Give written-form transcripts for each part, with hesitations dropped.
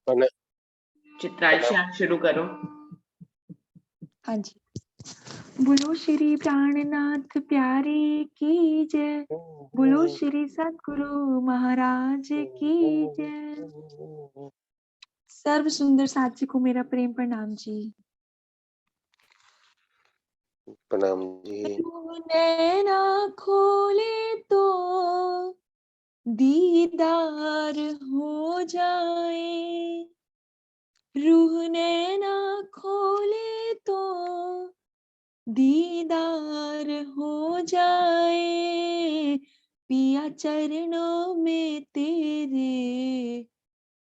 प्रणाम। चित्रांशी आप शुरू करो। हाँ जी। बोलो श्री प्राणनाथ प्यारे की जय, बोलो श्री सद्गुरु महाराज की जय। सर्व सुंदर साथी को मेरा प्रेम प्रणाम जी। प्रणाम जी। नैना खोले तो दीदार हो जाए, रूह नैना खोले तो दीदार हो जाए, पिया चरणों में तेरे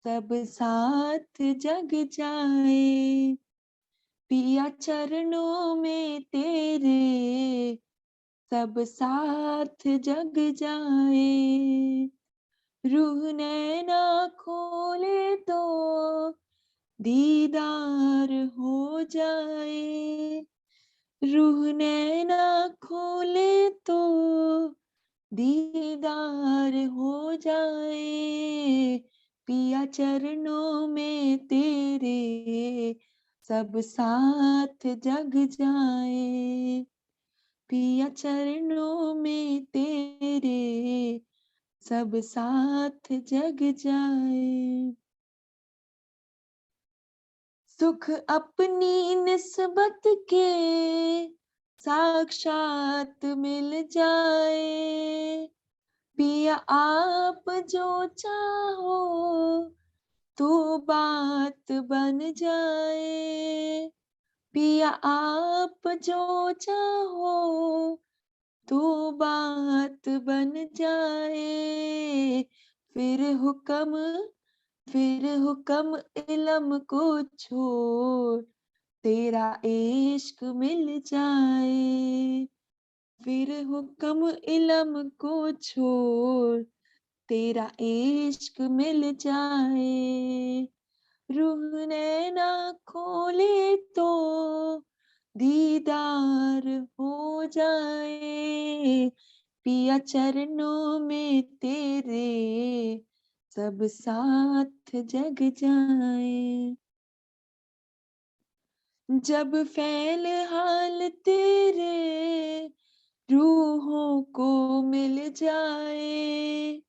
सब साथ जग जाए, पिया चरणों में तेरे सब साथ जग जाए, रूह नैना खोले तो दीदार हो जाए, रूह नैना खोले तो दीदार हो जाए, पिया चरणों में तेरे सब साथ जग जाए, पिया चरणों में तेरे सब साथ जग जाए। सुख अपनी निस्बत के साक्षात मिल जाए, पिया आप जो चाहो तो बात बन जाए, पिया आप जो चाहो तो बात बन जाए, फिर हुक्म इल्म को छोड़ तेरा इश्क मिल जाए, फिर हुक्म इल्म को छोड़ तेरा इश्क मिल जाए, रूह नैना खोले तो दीदार हो जाए, पिया चरणों में तेरे सब साथ जग जाए, जब फैल हाल तेरे रूहों को मिल जाए,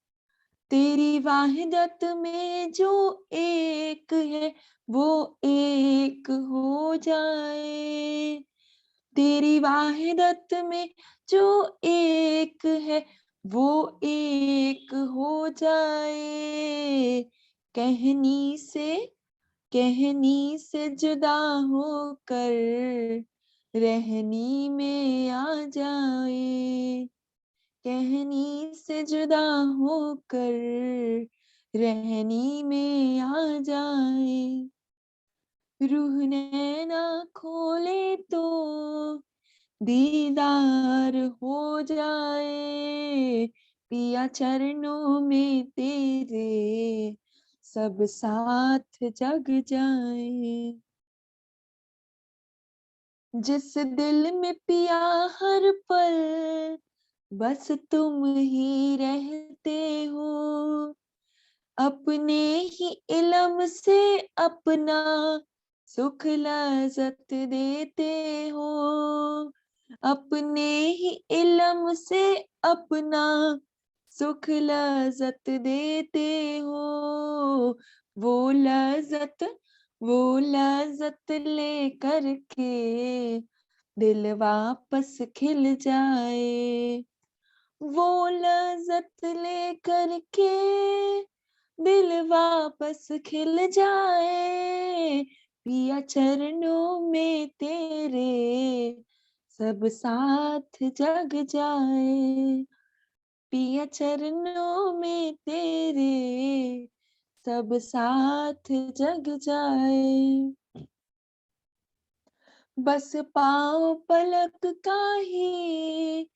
तेरी वाहिदत में जो एक है वो एक हो जाए, तेरी वाहिदत में जो एक है वो एक हो जाए, कहनी से जुदा होकर रहनी में आ जाए, कहनी से जुदा होकर रहनी में आ जाए, रूह नैना खोले तो दीदार हो जाए, पिया चरणों में तेरे सब साथ जग जाए, जिस दिल में पिया हर पल बस तुम ही रहते हो, अपने ही इल्म से अपना सुख लज़्ज़त देते हो, अपने ही इल्म से अपना सुख लज़्ज़त देते हो, वो लज़्ज़त ले करके दिल वापस खिल जाए, वो लज़्ज़त ले करके दिल वापस खिल जाए, पिया चरणों में तेरे सब साथ जग जाए, पिया चरणों में तेरे सब साथ जग जाए, बस पाँव पलक का ही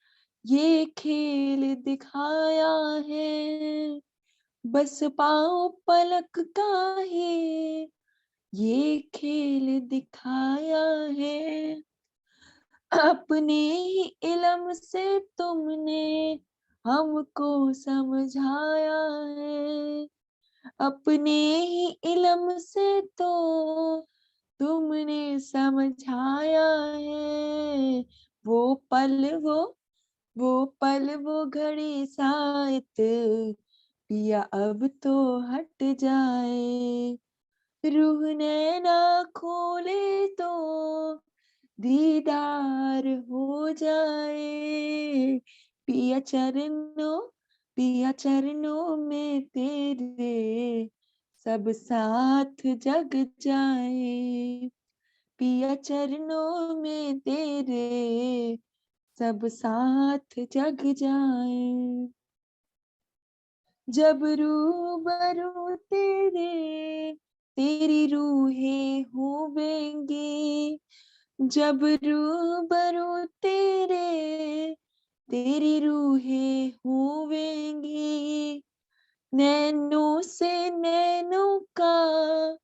ये खेल दिखाया है, बस पाँव पलक का ही ये खेल दिखाया है, अपने ही इल्म से तुमने हमको समझाया है, अपने ही इल्म से तो तुमने समझाया है। वो पल वो घड़ी साइत पिया अब तो हट जाए। रूह नैना खोले तो दीदार हो जाए। पिया चरणों में तेरे सब साथ जग जाए। पिया चरणों में तेरे सब साथ जग जाए। जब रूबरू तेरी रूहें होवेंगी। जब रूबरू तेरी रूहें होवेंगी। नैनों से नैनों का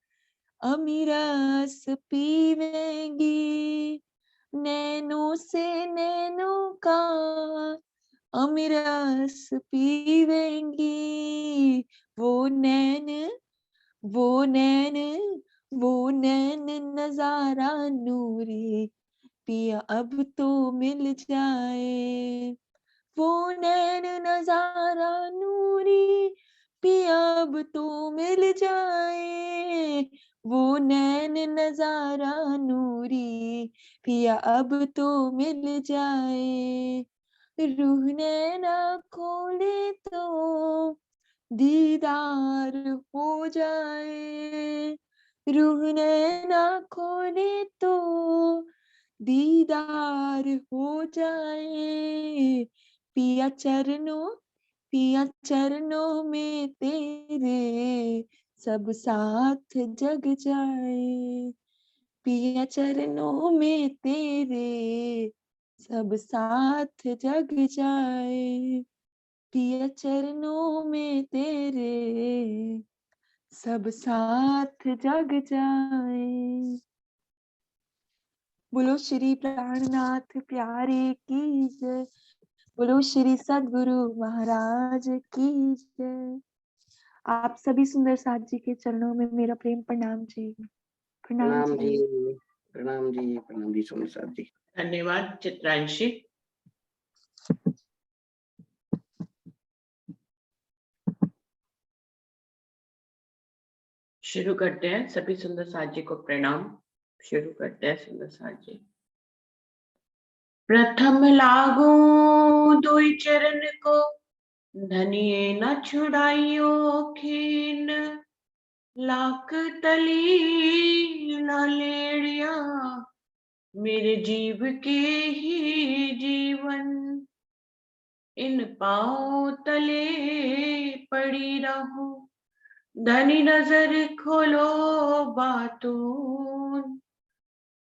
अमीरस पीवेंगी। नैनों से नैनों का अमीरस पीवेंगी। वो नैन वो नैन वो नैन नजारा नूरी पिया अब तो मिल जाए। वो नैन नजारा नूरी पिया अब तो मिल जाए। वो नैन नजारा नूरी पिया अब तो मिल जाए। रूह नैना खोले तो दीदार हो जाए। रूह नैना खोले तो दीदार हो जाए। पिया चरणों में तेरे सब साथ जग जाए। पिया चरणों में तेरे सब साथ जग जाए। पिया चरणों में तेरे सब साथ जग जाए। बोलो श्री प्राणनाथ प्यारे की जय। बोलो श्री सद्गुरु महाराज की जय। आप सभी सुंदर साथ जी के चरणों में मेरा प्रेम प्रणाम जी। प्रणाम प्रणाम जी, जी। प्रणाम जी सोनी साहब जी। धन्यवाद चित्रांशी। शुरू करते हैं। सभी सुंदर साथ जी को प्रणाम। शुरू करते हैं सुंदर साथ जी। प्रथम लागू दुई चरण को धनिये न छुड़ाइयो खीन। लाख तली न लेड़िया मेरे जीव के ही जीवन। इन पाँव तले पड़ी रहूं धनी नजर खोलो बातून।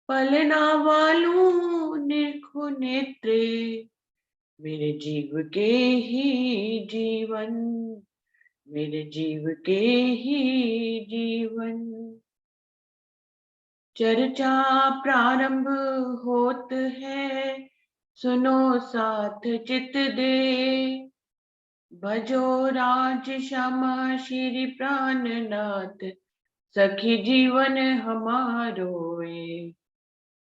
पलना वालू निरखु नेत्रे मेरे जीव के ही जीवन। मेरे जीव के ही जीवन। चर्चा प्रारंभ होत है सुनो साथ चित दे। भजो राज श्यामा श्री प्राणनाथ सखी जीवन हमारोए।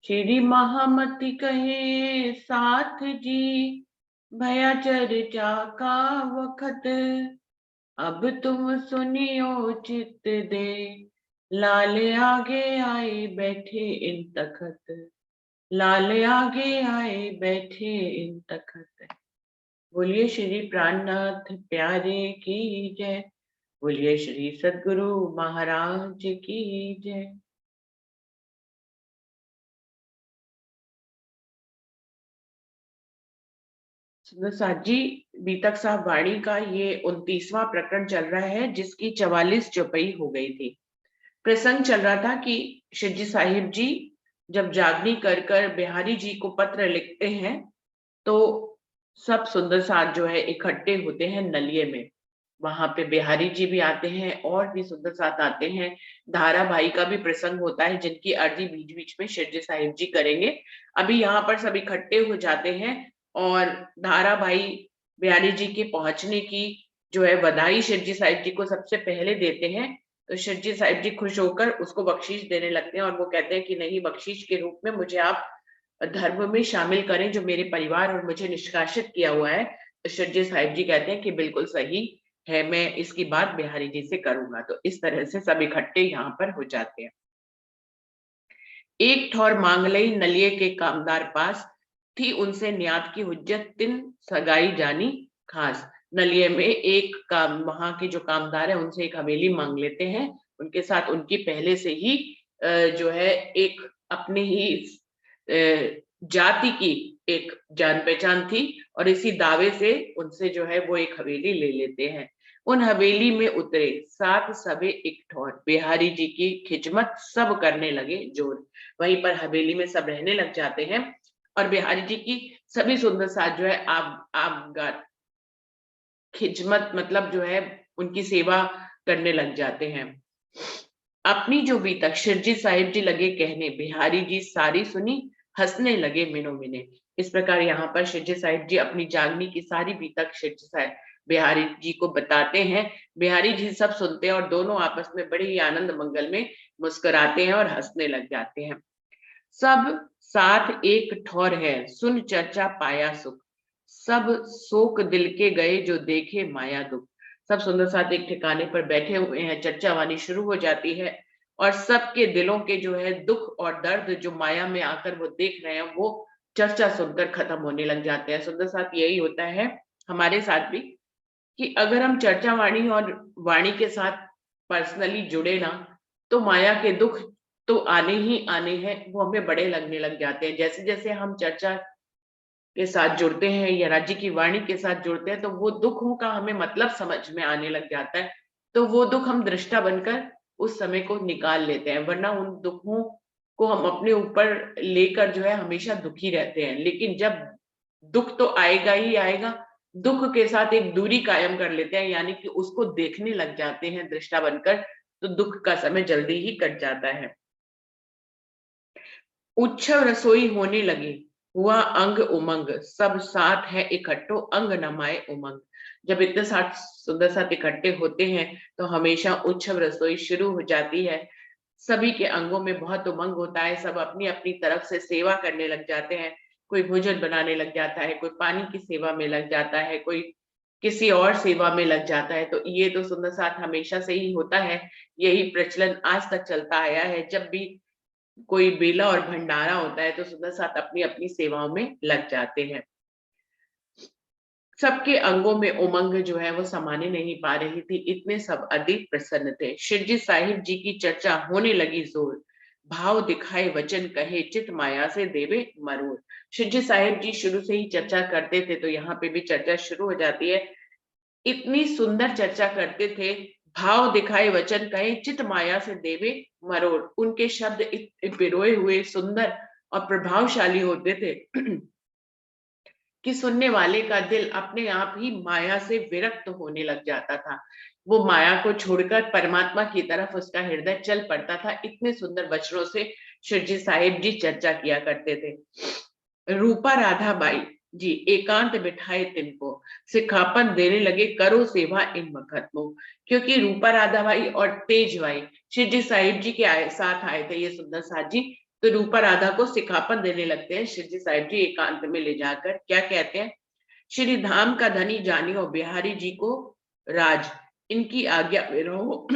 श्री महामति कहे साथ जी भया चर्चा का वखत। अब तुम सुनियो चित दे लाल आगे आए बैठे इन तखत। लाल आगे आए बैठे इन तखत। बोलिए श्री प्राणनाथ प्यारे की जय। बोलिए श्री सद्गुरु महाराज की जय। सुंदर साथ जी, बीतक साहब वाणी का ये 29वां प्रकरण चल रहा है जिसकी 44 चौपाई हो गई थी। प्रसंग चल रहा था कि शिवजी साहिब जी जब जागनी कर कर बिहारी जी को पत्र लिखते हैं तो सब सुंदर साथ जो है इकट्ठे होते हैं नलिये में। वहां पे बिहारी जी भी आते हैं और भी सुंदर साथ आते हैं। धारा भाई का भी प्रसंग होता है जिनकी अर्जी बीच बीच में शिवजी साहिब जी करेंगे। अभी यहाँ पर सब इकट्ठे हो जाते हैं और धारा भाई बिहारी जी के पहुंचने की जो है बधाई शिवजी साहिब जी को सबसे पहले देते हैं, तो शिवजी साहिब जी खुश होकर उसको बख्शीश देने लगते हैं और वो कहते हैं कि नहीं, बख्शीश के रूप में मुझे आप धर्म में शामिल करें जो मेरे परिवार और मुझे निष्कासित किया हुआ है। तो शिवजी साहिब जी कहते हैं कि बिल्कुल सही है, मैं इसकी बात बिहारी जी से करूंगा। तो इस तरह से सब इकट्ठे यहाँ पर हो जाते हैं। एक ठौर मांग लई नलिये के कामदार पास, थी उनसे न्यात की हुज्जत तिन सगाई जानी खास। नलिये में एक काम, वहां के जो कामदार है उनसे एक हवेली मांग लेते हैं, उनके साथ उनकी पहले से ही जो है एक अपने ही जाति की एक जान पहचान थी और इसी दावे से उनसे जो है वो एक हवेली ले लेते हैं। उन हवेली में उतरे सात सबे एक ठौर, बिहारी जी की खिजमत सब करने लगे जोर। वहीं पर हवेली में सब रहने लग जाते हैं और बिहारी जी की सभी सुंदर साथ जो है आप खिजमत मतलब जो है उनकी सेवा करने लग जाते हैं। अपनी जो बीतक शिरजी साहिब जी लगे कहने, बिहारी जी सारी सुनी हंसने लगे मिनो मिने। इस प्रकार यहाँ पर शिरजी साहिब जी अपनी जागनी की सारी बीतक शिरजी साहिब बिहारी जी को बताते हैं। बिहारी जी सब सुनते हैं और दोनों आपस में बड़े ही आनंद मंगल में मुस्कुराते हैं और हंसने लग जाते हैं। सब साथ एक ठौर है, सुन चर्चा पाया सुख, सब शोक दिल के गए जो देखे माया दुख। सब सुंदर साथ एक ठिकाने पर बैठे हुए हैं, चर्चा वानी शुरू हो जाती है और सबके दिलों के जो है दुख और दर्द जो माया में आकर वो देख रहे हैं वो चर्चा सुनकर खत्म होने लग जाते हैं। सुंदर साथ यही होता है हमारे साथ भी कि अगर हम चर्चा वाणी और वाणी के साथ पर्सनली जुड़े ना, तो माया के दुख तो आने ही आने हैं, वो हमें बड़े लगने लग जाते हैं। जैसे जैसे हम चर्चा के साथ जुड़ते हैं या राज्य की वाणी के साथ जुड़ते हैं तो वो दुखों का हमें मतलब समझ में आने लग जाता है, तो वो दुख हम दृष्टा बनकर उस समय को निकाल लेते हैं, वरना उन दुखों को हम अपने ऊपर लेकर जो है हमेशा दुखी रहते हैं। लेकिन जब दुख तो आएगा ही आएगा, दुख के साथ एक दूरी कायम कर लेते हैं, यानी कि उसको देखने लग जाते हैं दृष्टा बनकर, तो दुख का समय जल्दी ही कट जाता है। उत्सव रसोई होने लगी, हुआ अंग उमंग, सब साथ है इकट्ठो अंग नमाए उमंग। जब इतने साथ सुंदर साथ इकट्ठे होते हैं तो हमेशा उत्सव रसोई शुरू हो जाती है। सभी के अंगों में बहुत उमंग होता है, सब अपनी अपनी तरफ से सेवा करने लग जाते हैं। कोई भोजन बनाने लग जाता है, कोई पानी की सेवा में लग जाता है, कोई किसी और सेवा में लग जाता है। तो ये तो सुंदर साथ हमेशा से ही होता है, यही प्रचलन आज तक चलता आया है। जब भी कोई बेला और भंडारा होता है तो सुंदर साथ अपनी अपनी सेवाओं में लग जाते हैं। सबके अंगों में उमंग जो है वो समाने नहीं पा रही थी, इतने सब अधिक प्रसन्न थे। शिरजी साहिब जी की चर्चा होने लगी जोर, भाव दिखाए वचन कहे चित माया से देवे मरोड़। शिरजी साहिब जी शुरू से ही चर्चा करते थे, तो यहाँ पे भी चर्चा शुरू हो जाती है। इतनी सुंदर चर्चा करते थे, भाव दिखाए वचन कहे चित माया से देवे मरोड़। उनके शब्द पिरोए हुए सुंदर और प्रभावशाली होते थे कि सुनने वाले का दिल अपने आप ही माया से विरक्त होने लग जाता था। वो माया को छोड़कर परमात्मा की तरफ उसका हृदय चल पड़ता था। इतने सुंदर वचनों से शिरजी साहिब जी चर्चा किया करते थे। रूपा राधा बाई जी एकांत बिठाए तिनको, सिखापन देने लगे करो सेवा इन मखत्मो। क्योंकि रूपा राधा बाई और तेज बाई शिरजी साहिब जी के साथ आए थे ये सुंदर साथ जी, तो रूपा राधा को सिखापन देने लगते हैं शिरजी साहिब जी एकांत में ले जाकर। क्या कहते हैं, श्री धाम का धनी जानियो बिहारी जी को राज, इनकी आज्ञा में रहो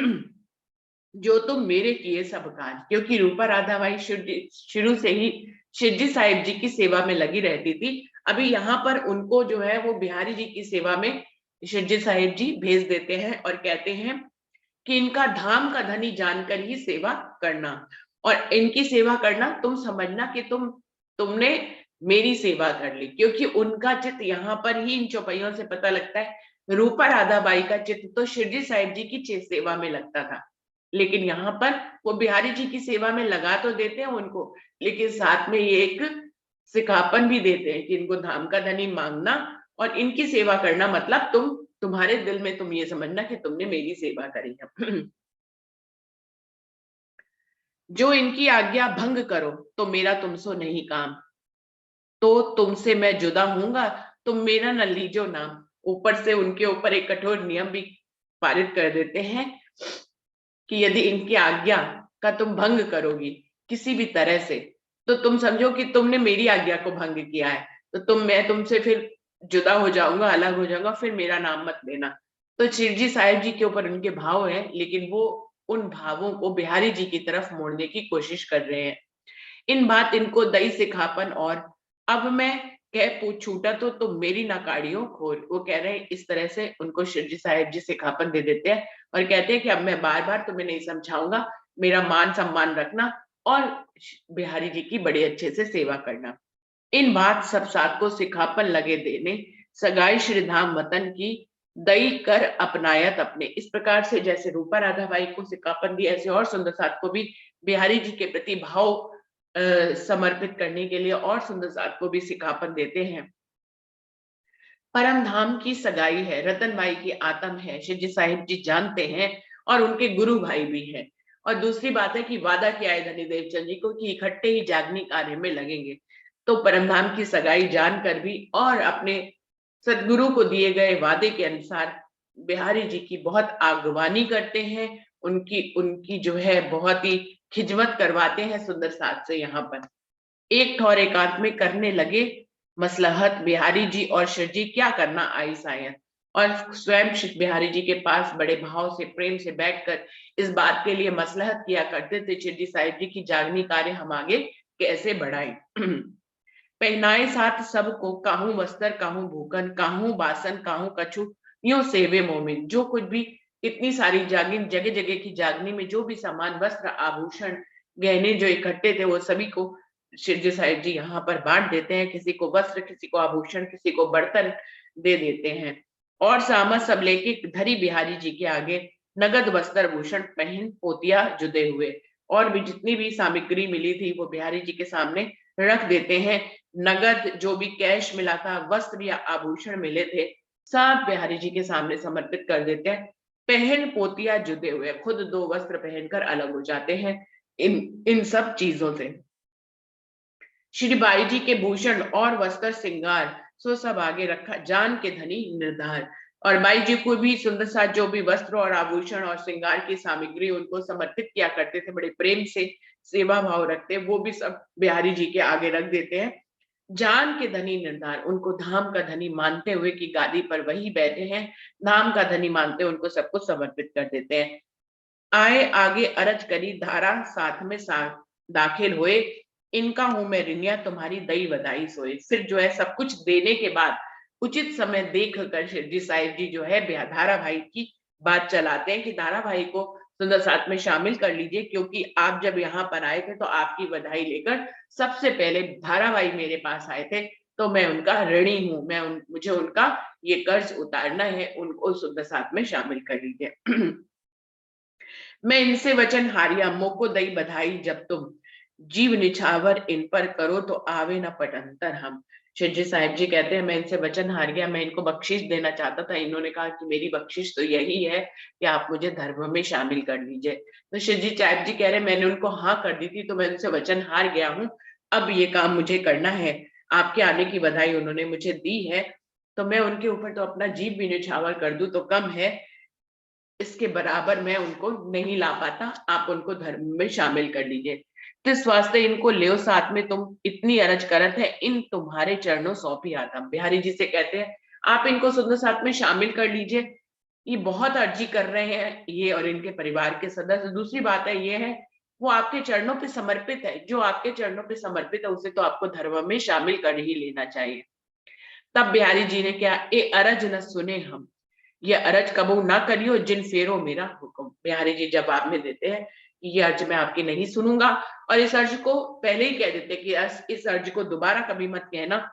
जो तुम मेरे किए सब काज। क्योंकि रूपा राधा बाई शुरू से ही शिरजी साहिब जी की सेवा में लगी रहती थी, अभी यहाँ पर उनको जो है वो बिहारी जी की सेवा में शिरजी साहिब जी भेज देते हैं और कहते हैं कि इनका धाम का धनी जानकर ही सेवा करना, और इनकी सेवा करना तुम समझना कि तुमने मेरी सेवा कर ली। क्योंकि उनका चित्त यहाँ पर ही इन चौपाइयों से पता लगता है, रूपा राधा बाई का चित्त तो शिरजी साहिब जी की सेवा में लगता था, लेकिन यहाँ पर वो बिहारी जी की सेवा में लगा तो देते हैं उनको, लेकिन साथ में ये एक सिखापन भी देते हैं कि इनको धाम का धनी मांगना और इनकी सेवा करना मतलब तुम्हारे दिल में तुम ये समझना कि तुमने मेरी सेवा करी है। जो इनकी आज्ञा भंग करो तो मेरा तुमसो नहीं काम, तो तुमसे मैं जुदा हूंगा तुम मेरा न लीजो नाम। ऊपर से उनके ऊपर एक कठोर नियम भी पारित कर देते हैं कि यदि इनकी आज्ञा का तुम भंग करोगी किसी भी तरह से, तो तुम समझो कि तुमने मेरी आज्ञा को भंग किया है, तो मैं तुमसे फिर जुदा हो जाऊंगा, अलग हो जाऊंगा, फिर मेरा नाम मत लेना। तो शिरजी साहिब जी के ऊपर उनके भाव है, लेकिन वो उन भावों को बिहारी जी की तरफ मोड़ने की कोशिश कर रहे हैं। इन बात इनको दई सिखापन और अब मैं कह पूछ छूटा तो तुम मेरी नाकाड़ियों खोल, वो कह रहे हैं, इस तरह से उनको शिरजी साहिब जी सिखापन दे देते हैं और कहते हैं कि अब मैं बार बार तुम्हें नहीं समझाऊंगा, मेरा मान सम्मान रखना और बिहारी जी की बड़े अच्छे से सेवा करना। इन बात सब सात को सिखापन लगे देने, सगाई श्री धाम वतन की दई कर अपनायत अपने। इस प्रकार से जैसे रूपा राधा बाई को सिखापन दिया, ऐसे और सुंदर साथ को भी बिहारी जी के प्रति भाव समर्पित करने के लिए और सुंदर साथ को भी सिखापन देते हैं। परम धाम की सगाई है, रतन बाई की आत्म है, शिवजी साहिब जी जानते हैं और उनके गुरु भाई भी हैं। और दूसरी बात है कि वादा किया है धनी देवचंद जी को कि इकट्ठे ही जागनी कार्य में लगेंगे। तो परमधाम की सगाई जानकर भी और अपने सदगुरु को दिए गए वादे के अनुसार बिहारी जी की बहुत आगवानी करते हैं, उनकी उनकी जो है बहुत ही खिजमत करवाते हैं सुंदर साथ से। यहाँ पर एक ठौर एकांत में करने लगे मसलहत, बिहारी जी और शिरजी क्या करना आई शायद, और स्वयं बिहारी जी के पास बड़े भाव से प्रेम से बैठकर इस बात के लिए मसलहत किया करते थे, शिरजी साहिब जी की जागनी कार्य हम आगे कैसे बढ़ाएं। पहनाए साथ सबको, काहू वस्त्र काहू भूखन, काहू बासन काहू कछु, यूं सेवे मोमिन। जो कुछ भी इतनी सारी जागनी, जगह जगह की जागनी में जो भी सामान, वस्त्र आभूषण गहने जो इकट्ठे थे, वो सभी को शिरजी साहिब जी यहाँ पर बांट देते हैं। किसी को वस्त्र, किसी को आभूषण, किसी को बर्तन दे देते हैं। और सामा सब लेके धरी बिहारी जी के आगे, नगद वस्त्र भूषण पहन पोतिया जुदे हुए। और भी जितनी भी सामग्री मिली थी वो बिहारी जी के सामने रख देते हैं। नगद जो भी कैश मिला था, वस्त्र या आभूषण मिले थे, सब बिहारी जी के सामने समर्पित कर देते हैं। पहन पोतिया जुदे हुए, खुद दो वस्त्र पहनकर अलग हो जाते हैं इन सब चीजों से। श्री बाई जी के भूषण और वस्त्र श्रृंगार सो सब आगे रखा, जान के धनी निर्धार। और बाई जी को भी सुंदर साथ जो भी वस्त्र और आभूषण और श्रृंगार की सामग्री उनको समर्पित किया करते थे, बड़े प्रेम से सेवा भाव रखते, वो भी सब बिहारी जी के आगे रख देते हैं। जान के धनी निर्धार, उनको धाम का धनी मानते हुए कि गादी पर वही बैठे हैं, धाम का धनी मानते उनको सब कुछ समर्पित कर देते हैं। आए आगे अरज करी, धारा साथ में साथ दाखिल हुए, इनका हूं मैं ऋणिया, तुम्हारी दई बधाई सोए। फिर जो है सब कुछ देने के बाद उचित समय देख कर शिरजी साहिब जी जो है धारा भाई की बात चलाते हैं कि धारा भाई को सुंदर साथ में शामिल कर लीजिए, क्योंकि आप जब यहाँ पर आए थे तो आपकी बधाई लेकर सबसे पहले धारा भाई मेरे पास आए थे, तो मैं उनका ऋणी हूं, मुझे उनका ये कर्ज उतारना है, उनको सुंदर साथ में शामिल कर लीजिए। मैं इनसे वचन हारिया, मोको दई बधाई जब तुम, जीव निछावर इन पर करो तो आवे न पटंतर हम। शिरजी साहिब जी कहते हैं मैं इनसे वचन हार गया, मैं इनको बख्शिश देना चाहता था, इन्होंने कहा कि मेरी बख्शिश तो यही है कि आप मुझे धर्म में शामिल कर लीजिए। तो शिरजी साहिब जी कह रहे हैं मैंने उनको हाँ कर दी थी, तो मैं उनसे वचन हार गया हूँ, अब ये काम मुझे करना है। आपके आने की बधाई उन्होंने मुझे दी है, तो मैं उनके ऊपर तो अपना जीव भी निछावर कर दूं तो कम है, इसके बराबर मैं उनको नहीं ला पाता, आप उनको धर्म में शामिल कर लीजिए। इस वास्ते इनको ले साथ में, तुम इतनी अरज करत है, इन तुम्हारे चरणों सौंपी आता। बिहारी जी से कहते हैं आप इनको सुंदर साथ में शामिल कर लीजिए, ये बहुत अर्जी कर रहे हैं ये और इनके परिवार के सदस्य। दूसरी बात है ये है वो आपके चरणों पे समर्पित है, जो आपके चरणों पे समर्पित है उसे तो आपको धर्म में शामिल कर ही लेना चाहिए। तब बिहारी जी ने क्या, ए अरज न सुने हम, ये अर्ज कबू ना करियो जिन फेरो मेरा हुक्म। बिहारी जी जवाब में देते हैं कि ये अर्ज मैं आपकी नहीं सुनूंगा, और इस अर्ज को पहले ही कह देते कि इस अर्ज को दोबारा कभी मत कहना,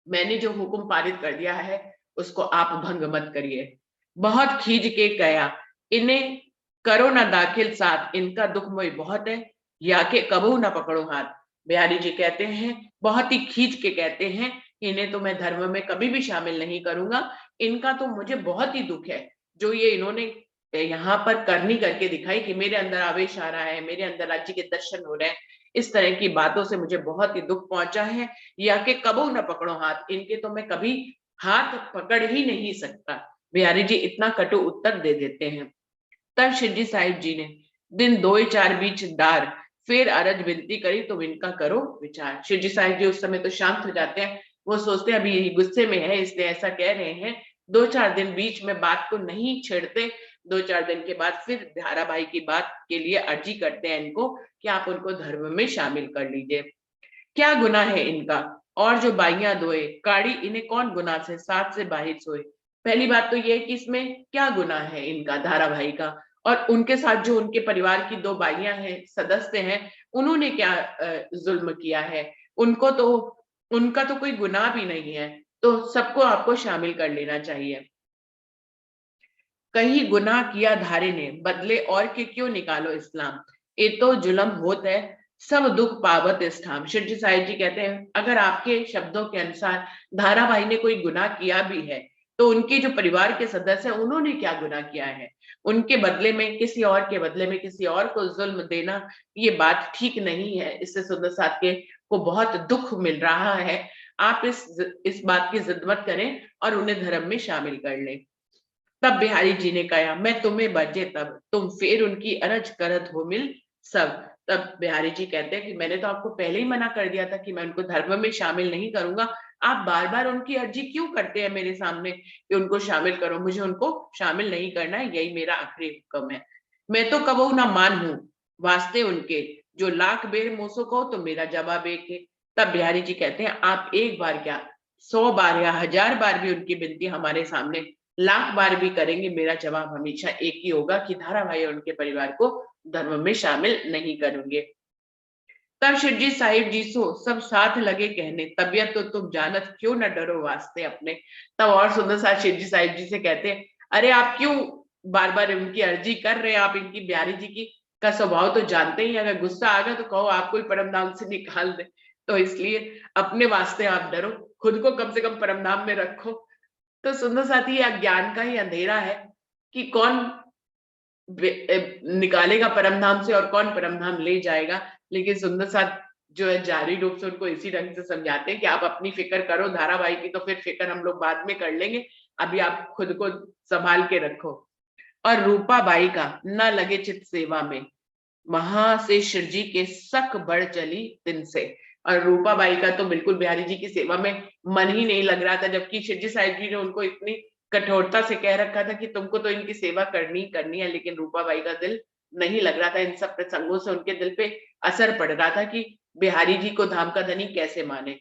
मैंने जो हुक्म पारित कर दिया है उसको आप भंग मत करिए। बहुत खींच के गया, इन्हें करो ना दाखिल साथ, इनका दुख मोई बहुत है, या के कबू ना पकड़ो हाथ। बिहारी जी कहते हैं बहुत ही खींच के कहते हैं इन्हें तो मैं धर्म में कभी भी शामिल नहीं करूंगा, इनका तो मुझे बहुत ही दुख है जो ये इन्होंने यहाँ पर करनी करके दिखाई कि मेरे अंदर आवेश आ रहा है, मेरे अंदर राज्य के दर्शन हो रहे हैं, इस तरह की बातों से मुझे बहुत ही दुख पहुंचा है, या कि कबू न पकड़ो हाथ, इनके तो मैं कभी हाथ पकड़ ही नहीं सकता। बिहारी जी इतना कटु उत्तर दे देते हैं। तब शिरडी साहिब जी ने दिन 2-4 बीच डार फिर अरज विनती करी, तो इनका करो विचार। शिरडी साहिब जी उस समय तो शांत हो जाते हैं, वो सोचते हैं अभी गुस्से में है इसलिए ऐसा कह रहे हैं। 2-4 दिन बीच में बात को नहीं छेड़ते। 2-4 दिन के बाद फिर धाराभाई की बात के लिए अर्जी करते हैं इनको कि आप उनको धर्म में शामिल कर लीजिए। क्या गुनाह है इनका, और जो बाइयां दोए काड़ी, इन्हें कौन गुनाह से साथ से बाहिर सोए। पहली बात तो ये है कि इसमें क्या गुनाह है इनका, धाराभाई का, और उनके साथ जो उनके परिवार की 2 बाइयां हैं, सदस्य हैं, उन्होंने क्या जुल्म किया है। उनको तो उनका तो कोई गुनाह भी नहीं है, तो सबको आपको शामिल कर लेना चाहिए। कहीं गुनाह किया धारे ने, बदले और के क्यों निकालो इस्लाम। ये तो जुल्म होत है, सब दुख पावत इस ठाम। शिरडी साहिब जी कहते हैं अगर आपके शब्दों के अनुसार धाराभाई ने कोई गुनाह किया भी है, तो उनके जो परिवार के सदस्य हैं उन्होंने क्या गुनाह किया है। उनके बदले में किसी और के बदले में किसी और को जुल्म देना, ये बात ठीक नहीं है। इससे सुंदर साथ के को बहुत दुख मिल रहा है। आप इस बात की जिद मत करें और उन्हें धर्म में शामिल कर लें। तब बिहारी जी ने कहा मैं तुम्हें बजे तब, तुम फिर उनकी अरज करत हो मिल सब। तब बिहारी जी कहते हैं कि मैंने तो आपको पहले ही मना कर दिया था कि मैं उनको धर्म में शामिल नहीं करूंगा। आप बार बार उनकी अर्जी क्यों करते हैं मेरे सामने कि उनको शामिल करो। मुझे उनको शामिल नहीं करना है, यही मेरा आखिरी हुक्म है। मैं तो कबहू ना मान हूं वास्ते उनके, जो लाख बेर मोसो कहो तो मेरा जवाब एक है। तब बिहारी जी कहते हैं आप एक बार क्या 100 बार या 1000 बार भी उनकी विनती हमारे सामने लाख बार भी करेंगे, मेरा जवाब हमेशा एक ही होगा कि धाराभाई और उनके परिवार को धर्म में शामिल नहीं करेंगे। तब शिरडी साहिब जी सो सब साथ लगे कहने, तबियत तो तुम जानत क्यों न डरो वास्ते अपने। तब और सुंदर साथ शिरडी साहिब जी से कहते हैं अरे आप क्यों बार बार उनकी अर्जी कर रहे हैं। आप इनकी बिहारी जी की का स्वभाव तो जानते ही, अगर गुस्सा आ गया तो कहो आपको ही परम धाम से निकाल दे। तो इसलिए अपने वास्ते आप डरो, खुद को कम से कम परम धाम में रखो। तो सुंदर साथी, ये अज्ञान का ही अंधेरा है कि कौन निकालेगा परम धाम से और कौन परम धाम ले जाएगा। लेकिन सुंदर साथ जो है जारी रूप से उनको इसी ढंग से समझाते हैं कि आप अपनी फिक्र करो, धाराभाई की तो फिर फिक्र हम लोग बाद में कर लेंगे, अभी आप खुद को संभाल के रखो। और रूपा बाई का न लगे चित सेवा में, वहां से शिरजी के सक बढ़ चली दिन से। और रूपाबाई का तो बिल्कुल बिहारी जी की सेवा में मन ही नहीं लग रहा था, जबकि शिरजी साहिब जी ने उनको इतनी कठोरता से कह रखा था कि तुमको तो इनकी सेवा करनी करनी है। लेकिन रूपाबाई का दिल नहीं लग रहा था। इन सब प्रसंगों से उनके दिल पे असर पड़ रहा था कि बिहारी जी को धाम का धनी कैसे माने।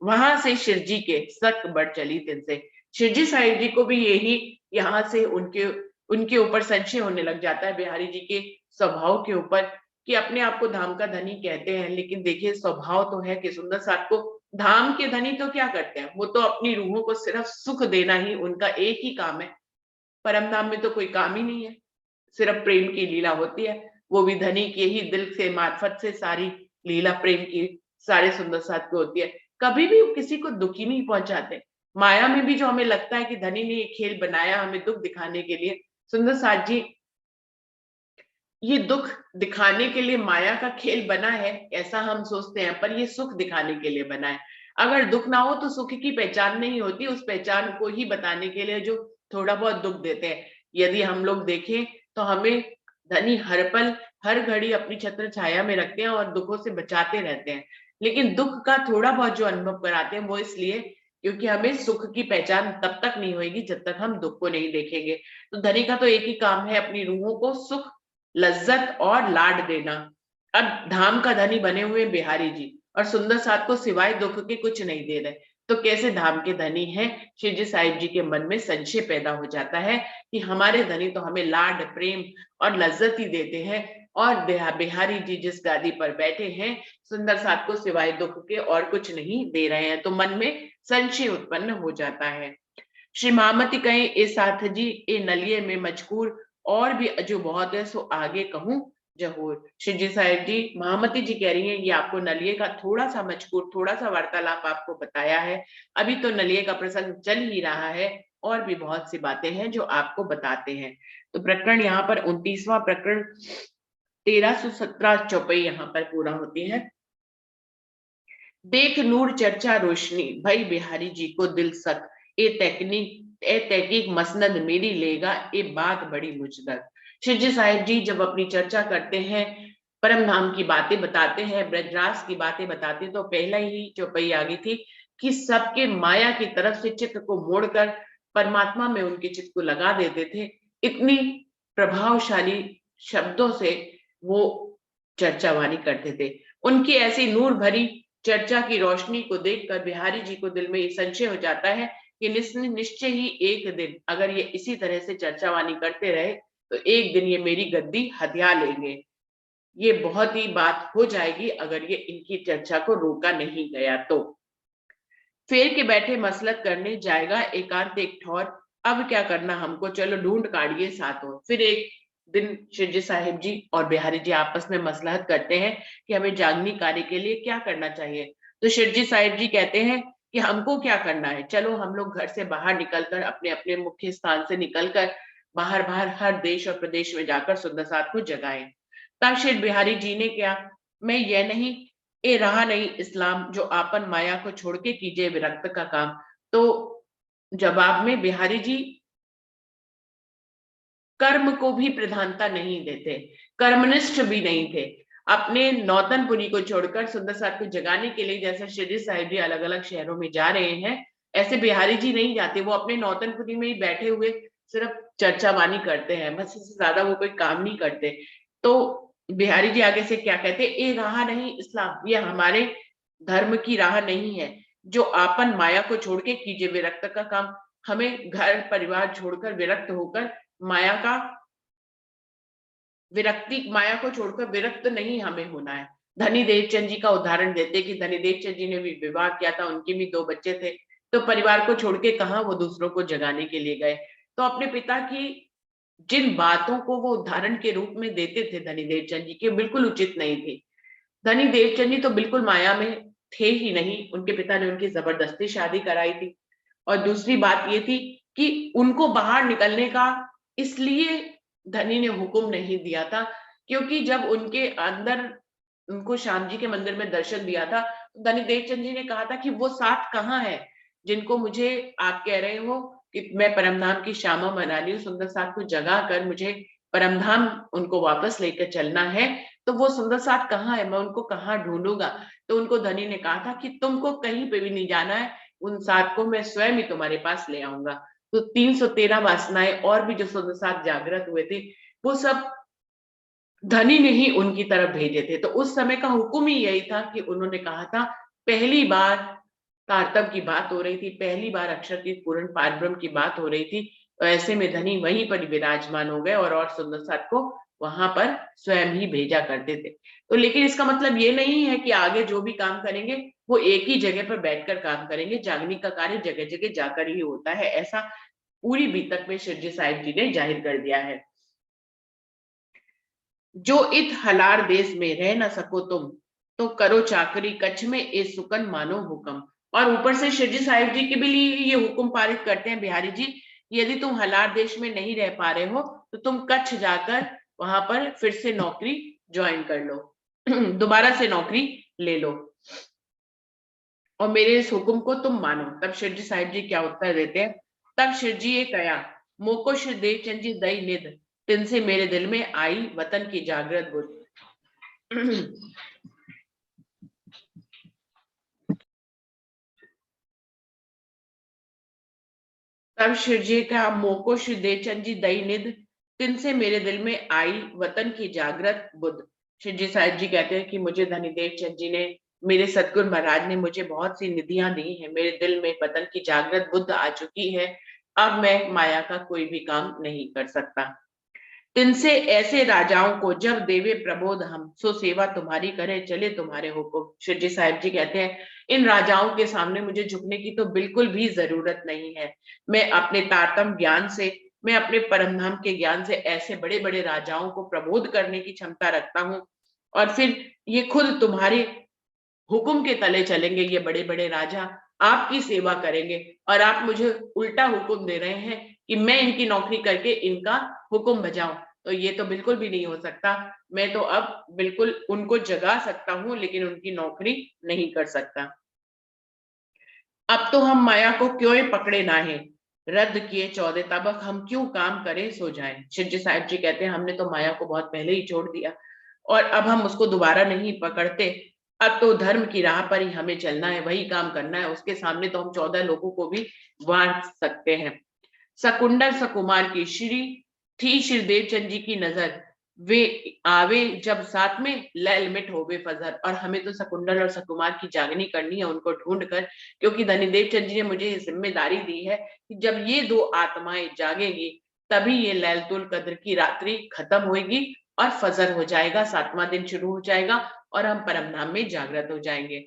वहां से शिरजी के सक बढ़ चली दिन से, शिरजी साहिब जी को भी यही यहाँ से उनके ऊपर संशय होने लग जाता है बिहारी जी के स्वभाव के ऊपर, कि अपने आप को धाम का धनी कहते हैं, लेकिन देखिए स्वभाव तो है कि सुंदर साथ को धाम के धनी तो क्या करते हैं, वो तो अपनी रूहों को सिर्फ सुख देना ही उनका एक ही काम है। परम धाम में तो कोई काम ही नहीं है, सिर्फ प्रेम की लीला होती है। वो भी धनी के ही दिल से मार्फत से सारी लीला प्रेम की सारे सुंदर साथ को होती है। कभी भी किसी को दुखी नहीं पहुंचाते। माया में भी जो हमें लगता है कि धनी ने ये खेल बनाया हमें दुख दिखाने के लिए, सुंदर साथ जी ये दुख दिखाने के लिए माया का खेल बना है ऐसा हम सोचते हैं, पर ये सुख दिखाने के लिए बना है। अगर दुख ना हो तो सुख की पहचान नहीं होती, उस पहचान को ही बताने के लिए जो थोड़ा बहुत दुख देते हैं। यदि हम लोग देखें तो हमें धनी हर पल हर घड़ी अपनी छत्र छाया में रखते हैं और दुखों से बचाते रहते हैं, लेकिन दुख का थोड़ा बहुत जो अनुभव कराते हैं वो इसलिए क्योंकि हमें सुख की पहचान तब तक नहीं होगी जब तक हम दुख को नहीं देखेंगे। तो धनी का तो एक ही काम है अपनी रूहों को सुख लज्जत और लाड देना। अब धाम का धनी बने हुए बिहारी जी और सुंदर साथ को सिवाय दुख के कुछ नहीं दे रहे, तो कैसे धाम के धनी हैं। शिरडी साहिब जी के मन में संशय पैदा हो जाता है कि हमारे धनी तो हमें लाड प्रेम और लज्जत ही देते हैं, और बिहारी जी जिस गादी पर बैठे हैं सुंदर साथ को सिवाय दुख के और कुछ नहीं दे रहे हैं। तो मन में संशय उत्पन्न हो जाता है। श्री महामती कहे ए साथ जी ए नलिये में मजकूर, और भी जो बहुत है सो आगे कहूं जहूर। शिवजी साहिब जी महामती जी कह रही हैं ये आपको नलिये का थोड़ा सा मजकूर थोड़ा सा वार्तालाप आपको बताया है, अभी तो नलिये का प्रसंग चल ही रहा है और भी बहुत सी बातें हैं जो आपको बताते हैं। तो प्रकरण यहाँ पर 29वां प्रकरण 1317 चौपाई यहाँ पर पूरा होती है। देख नूर चर्चा रोशनी भई बिहारी जी को दिल सक, ए तहकीक मसनद मेरी लेगा ए बात बड़ी मुजदर। शिव जी साहिब जी जब अपनी चर्चा करते हैं, परम धाम की बातें बताते हैं, ब्रजराज की बातें बताते हैं, तो पहला ही चौपाई आ गई थी कि सबके माया की तरफ से चित्त को मोड़कर परमात्मा में उनके चित्त को लगा देते थे। इतनी प्रभावशाली शब्दों से वो चर्चावानी करते थे। उनकी ऐसी नूर भरी चर्चा की रोशनी को देखकर बिहारी जी को दिल में ये संशय हो जाता है कि निश्चय ही एक दिन अगर ये इसी तरह से चर्चावानी करते रहे तो एक दिन ये मेरी गद्दी हथिया लेंगे। ये बहुत ही बात हो जाएगी अगर ये इनकी चर्चा को रोका नहीं गया तो। फेर के बैठे मसलत करने जाएगा एकांत एक ठौर, अब क्या करना हमको, चलो ढूंढ काढ़िए साथों। फिर एक दिन शिव जी साहिब जी और बिहारी जी आपस में मसलहत करते हैं कि हमें जागनी कार्य के लिए क्या करना चाहिए। तो शिव जी साहिब जी कहते हैं कि हमको क्या करना है, चलो हम लोग घर से बाहर निकलकर अपने अपने मुख्य स्थान से निकलकर बाहर बाहर हर देश और प्रदेश में जाकर सुंदर साथ को जगाएं। तब श्री बिहारी जी ने क्या, मैं यह नहीं ए रहा नहीं इस्लाम जो आपन माया को छोड़ के कीजिए विरक्त का काम। तो जवाब में बिहारी जी कर्म को भी प्रधानता नहीं देते, कर्मनिष्ठ भी नहीं थे। अपने नौतनपुरी को छोड़कर सुंदर साथ को जगाने के लिए जैसे श्री साहिब जी अलग अलग शहरों में जा रहे हैं, ऐसे बिहारी जी नहीं जाते। वो अपने नौतनपुरी में ही बैठे हुए सिर्फ चर्चावानी करते हैं, बस इससे ज्यादा वो कोई काम नहीं करते। तो बिहारी जी आगे से क्या कहते, ए राह नहीं इस्लाम, ये हमारे धर्म की राह नहीं है जो आपन माया को छोड़ के कीजिए विरक्त का काम। हमें घर परिवार छोड़कर विरक्त होकर माया को छोड़कर विरक्त नहीं हमें होना है। धनी देवचंद जी का उदाहरण देते कि धनी देवचंद जी ने भी विवाह किया था, उनके भी 2 बच्चे थे, तो परिवार को छोड़ के कहां वो दूसरों को जगाने के लिए गए। तो अपने पिता की जिन बातों को वो उदाहरण के रूप में देते थे धनी देवचंद जी के, बिल्कुल उचित नहीं थी। धनी देवचंद जी तो बिल्कुल माया में थे ही नहीं, उनके पिता ने उनकी जबरदस्ती शादी कराई थी। और दूसरी बात ये थी कि उनको बाहर निकलने का इसलिए धनी ने हुक्म नहीं दिया था क्योंकि जब उनके अंदर उनको श्याम जी के मंदिर में दर्शन दिया था तो धनी देवचंद जी ने कहा था कि वो साथ कहाँ है जिनको मुझे आप कह रहे हो कि मैं परमधाम की श्यामा मना ली हूँ, सुंदर साथ को जगा कर मुझे परमधाम उनको वापस लेकर चलना है, तो वो सुंदर साथ कहाँ है, मैं उनको कहाँ ढूंढूंगा। तो उनको धनी ने कहा था कि तुमको कहीं पे भी नहीं जाना है, उन 7 को मैं स्वयं ही तुम्हारे पास ले आऊंगा। तो 313 वासनाएं और भी जो सुंदर साथ जागृत हुए थे वो सब धनी ने ही उनकी तरफ भेजे थे। तो उस समय का हुक्म ही यही था कि उन्होंने कहा था, पहली बार तारतम की बात हो रही थी, पहली बार अक्षर की पूर्ण पारब्रह्म की बात हो रही थी, तो ऐसे में धनी वहीं पर विराजमान हो गए और सुंदर साथ को वहां पर स्वयं ही भेजा करते थे। तो लेकिन इसका मतलब ये नहीं है कि आगे जो भी काम करेंगे वो एक ही जगह पर बैठकर काम करेंगे, जागने का कार्य जगह जगह जाकर ही होता है, ऐसा पूरी बीतक में शिव जी साहिब जी ने जाहिर कर दिया है। जो इत हलार देश में रह न सको तुम तो करो चाकरी कच्छ में ए सुकन मानो हुक्म। और ऊपर से शिव जी साहिब जी के भी लिए ये हुक्म पारित करते हैं बिहारी जी, यदि तुम हलार देश में नहीं रह पा रहे हो तो तुम कच्छ जाकर वहां पर फिर से नौकरी ज्वाइन कर लो, दोबारा से नौकरी ले लो और मेरे इस हुक्म को तुम मानो। तब शिव जी साहिब जी क्या उत्तर देते हैं, तब शिव जी ये कया मोको श्री देवचंद जी दई निध तिनसे मेरे दिल में आई वतन की जागृत बुद्ध। तब शिव जी का मोको श्री देवचंद जी दई निध तिनसे मेरे दिल में आई वतन की जागृत बुद्ध। शिव जी साहिब जी कहते हैं कि मुझे धनी देवचंद जी ने, मेरे सतगुरु महाराज ने मुझे बहुत सी निधियां दी हैं, मेरे दिल में वतन की जागृत बुद्ध आ चुकी है, अब मैं माया का कोई भी काम नहीं कर सकता। तिनसे ऐसे राजाओं को जब देवे प्रबोध हम सो सेवा तुम्हारी करे चले तुम्हारे हुक्म। शिव जी साहिब जी कहते हैं इन राजाओं के सामने मुझे झुकने की तो बिल्कुल भी जरूरत नहीं है। मैं अपने तारतम ज्ञान से, मैं अपने परमधाम के ज्ञान से ऐसे बड़े बड़े राजाओं को प्रबोध करने की क्षमता रखता हूँ और फिर ये खुद तुम्हारे हुक्म के तले चलेंगे, ये बड़े बड़े राजा आपकी सेवा करेंगे और आप मुझे उल्टा हुक्म दे रहे हैं कि मैं इनकी नौकरी करके इनका हुक्म बजाऊं, तो ये तो बिल्कुल भी नहीं हो सकता। मैं तो अब बिल्कुल उनको जगा सकता हूं लेकिन उनकी नौकरी नहीं कर सकता। अब तो हम माया को क्यों पकड़े ना है, रद्द किए 14 तबक, हम क्यों काम करें सो जाएं। शिवजी साहिब जी कहते हैं हमने तो माया को बहुत पहले ही छोड़ दिया और अब हम उसको दोबारा नहीं पकड़ते। अब तो धर्म की राह पर ही हमें चलना है, वही काम करना है, उसके सामने तो हम 14 लोगों को भी वार सकते हैं। सकुंडल सकुमार की श्री देवचंद जी की नजर, वे आवे जब साथ में लैल मिट होवे फजर। और हमें तो सकुंडल और सकुमार की जागनी करनी है उनको ढूंढ कर, क्योंकि धनी देवचंद जी ने मुझे ये जिम्मेदारी दी है कि जब ये दो आत्माएं जागेंगी तभी ये लैलतुल कद्र की रात्रि खत्म होगी और फजर हो जाएगा, 7वां दिन शुरू हो जाएगा और हम परम धाम में जागृत हो जाएंगे।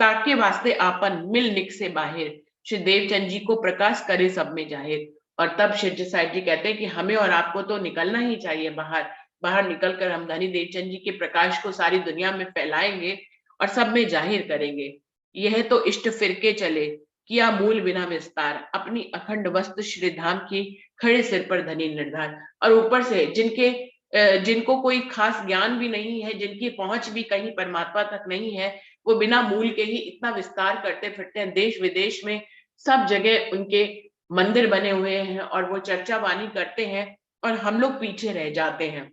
ताके वास्ते आपन मिल निक से बाहर, श्री देवचंद जी को प्रकाश करे सब में जाहिर। और तब शिवजी साहिब जी कहते हैं कि हमें और आपको तो निकलना ही चाहिए बाहर, बाहर निकलकर हम धनी देवचंद जी के प्रकाश को सारी दुनिया में फैलाएंगे और सब में जाहिर करेंगे। यह तो इष्ट फिरके चले, किया मूल बिना विस्तार, अपनी अखंड वस्तु श्री धाम की खड़े सिर पर धनी निर्धार। और ऊपर से जिनको कोई खास ज्ञान भी नहीं है, जिनकी पहुंच भी कहीं परमात्मा तक नहीं है, वो बिना मूल के ही इतना विस्तार करते फिरते हैं, देश विदेश में सब जगह उनके मंदिर बने हुए हैं और वो चर्चा वाणी करते हैं और हम लोग पीछे रह जाते हैं।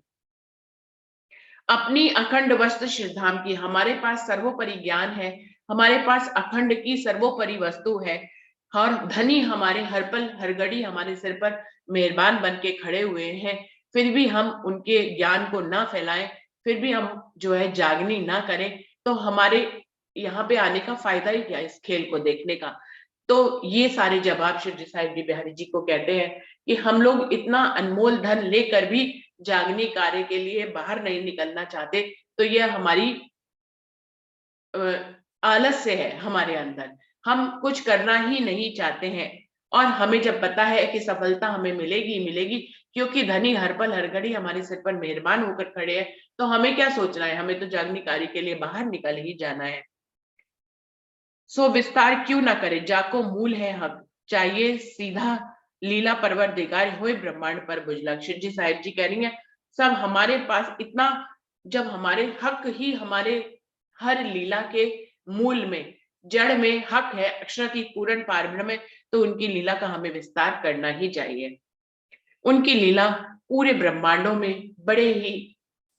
अपनी अखंड वस्तु श्रीधाम की, हमारे पास सर्वोपरि ज्ञान है, हमारे पास अखंड की सर्वोपरि वस्तु है और धनी हमारे हर पल हर घड़ी हमारे सिर पर मेहरबान बन के खड़े हुए हैं, फिर भी हम उनके ज्ञान को ना फैलाएं, फिर भी हम जो है जागनी ना करें, तो हमारे यहाँ पे आने का फायदा ही क्या इस खेल को देखने का। तो ये सारे जवाब शिवजी साहिब जी बिहारी जी को कहते हैं कि हम लोग इतना अनमोल धन लेकर भी जागनी कार्य के लिए बाहर नहीं निकलना चाहते, तो यह हमारी आलस्य है हमारे अंदर, हम कुछ करना ही नहीं चाहते हैं। और हमें जब पता है कि सफलता हमें मिलेगी मिलेगी, क्योंकि धनी हर पल हर घड़ी हमारे सिर पर मेहरबान होकर खड़े हैं, तो हमें क्या सोचना है, हमें तो जागनी कार्य के लिए बाहर निकल ही जाना है। सो विस्तार क्यों ना करे, जाको मूल है हक, चाहिए सीधा लीला परवरदिगार होए ब्रह्मांड पर बुझलक। शिव जी साहिब जी कह रही हैं सब हमारे पास इतना, जब हमारे हक ही हमारे हर लीला के मूल में जड़ में हक है, अक्षरति पूर्ण पारब्रह्म है, तो उनकी लीला का हमें विस्तार करना ही चाहिए। उनकी लीला पूरे ब्रह्मांडों में बड़े ही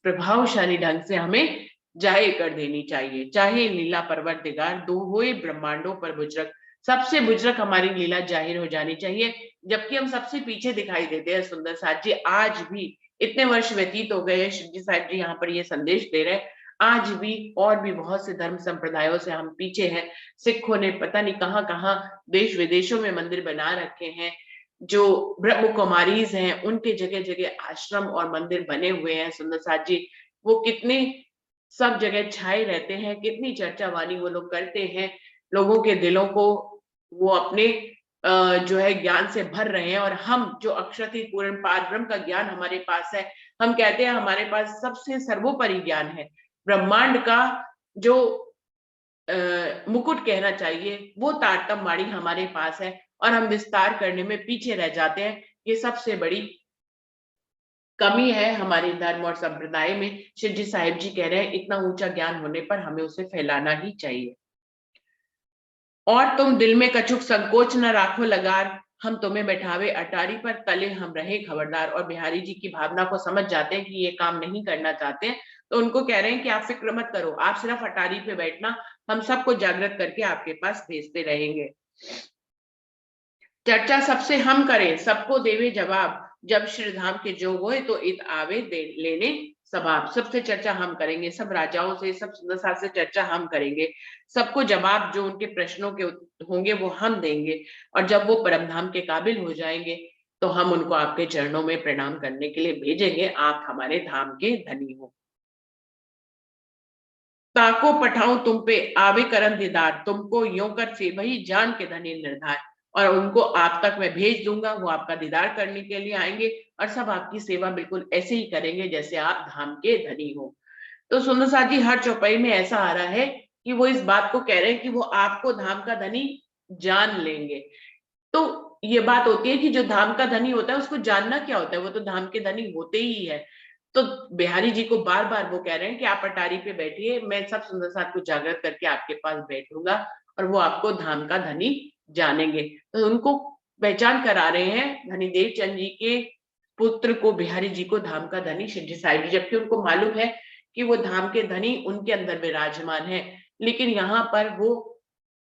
प्रभावशाली ढंग से हमें जाहिर कर देनी चाहिए। चाहे लीला परवरदिगार दो होए ब्रह्मांडों पर बुजरक, सबसे बुजरक हमारी लीला जाहिर हो जानी चाहिए, जबकि हम सबसे पीछे दिखाई देते हैं। सुंदर साथ जी आज भी इतने वर्ष व्यतीत हो गए, शिव जी साहिब जी यहाँ पर ये संदेश दे रहे हैं, आज भी और भी बहुत से धर्म संप्रदायों से हम पीछे हैं। सिखों ने पता नहीं कहाँ कहाँ देश विदेशों में मंदिर बना रखे हैं, जो ब्रह्म कुमारीज हैं उनके जगह जगह आश्रम और मंदिर बने हुए हैं। सुंदर साथ जी वो कितने सब जगह छाए रहते हैं, कितनी चर्चा वाली वो लोग करते हैं, लोगों के दिलों को वो अपने जो है ज्ञान से भर रहे हैं। और हम जो अक्षरति पूर्ण पार ब्रह्म का ज्ञान हमारे पास है, हम कहते हैं हमारे पास सबसे सर्वोपरि ज्ञान है, ब्रह्मांड का जो मुकुट कहना चाहिए वो तारतम वाणी हमारे पास है, और हम विस्तार करने में पीछे रह जाते हैं। ये सबसे बड़ी कमी है हमारे धर्म और संप्रदाय में। शिव जी साहिब जी कह रहे हैं इतना ऊंचा ज्ञान होने पर हमें उसे फैलाना ही चाहिए। और तुम दिल में कछुक संकोच न राखो लगार, हम तुम्हें बैठावे अटारी पर, तले हम रहे खबरदार। और बिहारी जी की भावना को समझ जाते हैं कि ये काम नहीं करना चाहते हैं, तो उनको कह रहे हैं कि आप फिक्र मत करो, आप सिर्फ अटारी पे बैठना, हम सबको जागृत करके आपके पास भेजते रहेंगे। चर्चा सबसे हम करें, सबको देवे जवाब, जब श्री धाम के जो होए तो इत आवे दे लेने सबाब। सबसे चर्चा हम करेंगे, सब राजाओं से, सब सुंदर से चर्चा हम करेंगे, सबको जवाब जो उनके प्रश्नों के होंगे वो हम देंगे, और जब वो परम धाम के काबिल हो जाएंगे तो हम उनको आपके चरणों में प्रणाम करने के लिए भेजेंगे, आप हमारे धाम के धनी हो। ताको पठाऊं तुम पे आवे करन दीदार, तुमको यों कर फिर वही जान के धनी निर्धार। और उनको आप तक मैं भेज दूंगा, वो आपका दीदार करने के लिए आएंगे और सब आपकी सेवा बिल्कुल ऐसे ही करेंगे जैसे आप धाम के धनी हो। तो सुंदर साथ जी हर चौपाई में ऐसा आ रहा है कि वो इस बात को कह रहे हैं कि वो आपको धाम का धनी जान लेंगे। तो ये बात होती है कि जो धाम का धनी होता है उसको जानना क्या होता है, वो तो धाम के धनी होते ही है। तो बिहारी जी को बार बार वो कह रहे हैं कि आप अटारी पे बैठिए, मैं सब सुंदर साथ को जागृत करके आपके पास बैठूंगा और वो आपको धाम का धनी जानेंगे। तो उनको पहचान करा रहे हैं धनीदेव चंद जी के पुत्र को, बिहारी जी को धाम का धनी शिवजी साहिब जी, जबकि उनको मालूम है कि वो धाम के धनी उनके अंदर विराजमान है। लेकिन यहाँ पर वो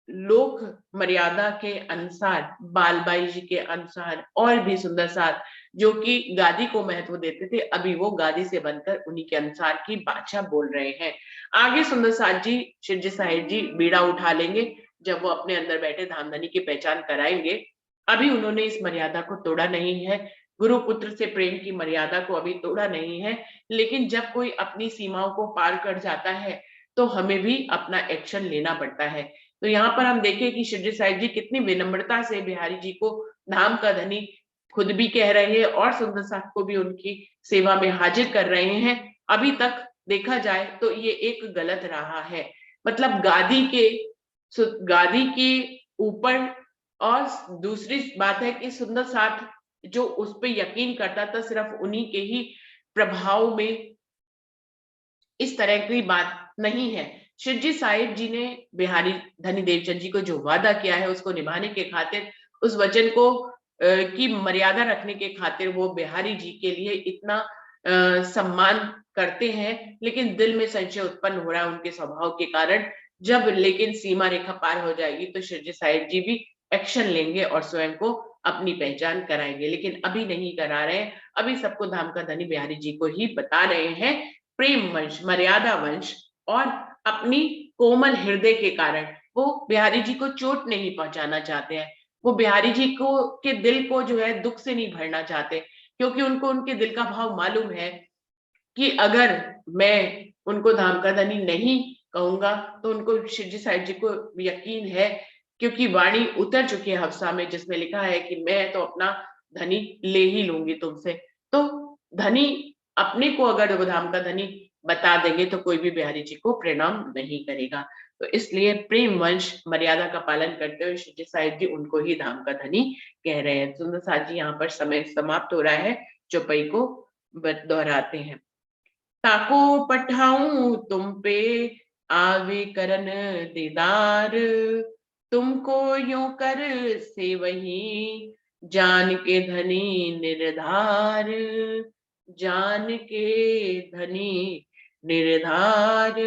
लोक मर्यादा के अनुसार, बालबाई जी के अनुसार और भी सुंदर साथ जो कि गादी को महत्व देते थे, अभी वो गादी से बनकर उन्हीं के अनुसार की बादशाह बोल रहे हैं। आगे सुंदर साथ जी, शिवजी साहिब जी बीड़ा उठा लेंगे जब वो अपने अंदर बैठे धामधनी की पहचान कराएंगे। अभी उन्होंने इस मर्यादा को तोड़ा नहीं है, गुरु पुत्र से प्रेम की मर्यादा को अभी तोड़ा नहीं है। लेकिन जब कोई अपनी सीमाओं को पार कर जाता है तो हमें भी अपना एक्शन लेना पड़ता है। तो यहाँ पर हम देखें कि शिवजी साहिब जी कितनी विनम्रता से बिहारी जी को धाम का धनी खुद भी कह रहे हैं और सुंदर साथ को भी उनकी सेवा में हाजिर कर रहे हैं। अभी तक देखा जाए तो ये एक गलत रहा है, मतलब गादी के ऊपर। और दूसरी बात है कि सुंदर साथ जो उस पे यकीन करता था, सिर्फ उन्हीं के ही प्रभाव में इस तरह की बात नहीं है। शिवजी साहिब जी ने बिहारी धनी देवचंद जी को जो वादा किया है उसको निभाने के खातिर, उस वचन को की मर्यादा रखने के खातिर वो बिहारी जी के लिए इतना सम्मान करते हैं। लेकिन दिल में संशय उत्पन्न हो रहा है उनके स्वभाव के कारण। जब लेकिन सीमा रेखा पार हो जाएगी तो शिवजी साहिब जी भी एक्शन लेंगे और स्वयं को अपनी पहचान कराएंगे, लेकिन अभी नहीं करा रहे हैं। अभी सबको धाम का धनी बिहारी जी को ही बता रहे हैं। प्रेम वंश, मर्यादा वंश और अपनी कोमल हृदय के कारण वो बिहारी जी को चोट नहीं पहुंचाना चाहते हैं। वो बिहारी जी को के दिल को जो है दुख से नहीं भरना चाहते, क्योंकि उनको उनके दिल का भाव मालूम है कि अगर मैं उनको धाम का धनी नहीं कहूंगा तो उनको शिवजी साहिब जी को यकीन है, क्योंकि वाणी उतर चुकी है हफ्सा में जिसमें लिखा है कि मैं तो अपना धनी ले ही लूंगी तुमसे। तो धनी अपने को अगर वो धाम का धनी बता देंगे तो कोई भी बिहारी जी को प्रणाम नहीं करेगा। तो इसलिए प्रेम वंश मर्यादा का पालन करते हुए शिवजी साहिब जी उनको ही धाम का धनी कह रहे हैं। सुंदर साथ जी यहाँ पर समय समाप्त हो रहा है, चौपाई को दोहराते हैं। ताको पठाऊं तुम पे आवे करन दीदार, तुमको यूं कर से वही जान के धनी निर्धार, जान के धनी निर्धार।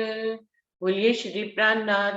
बोलिए श्री प्राणनाथ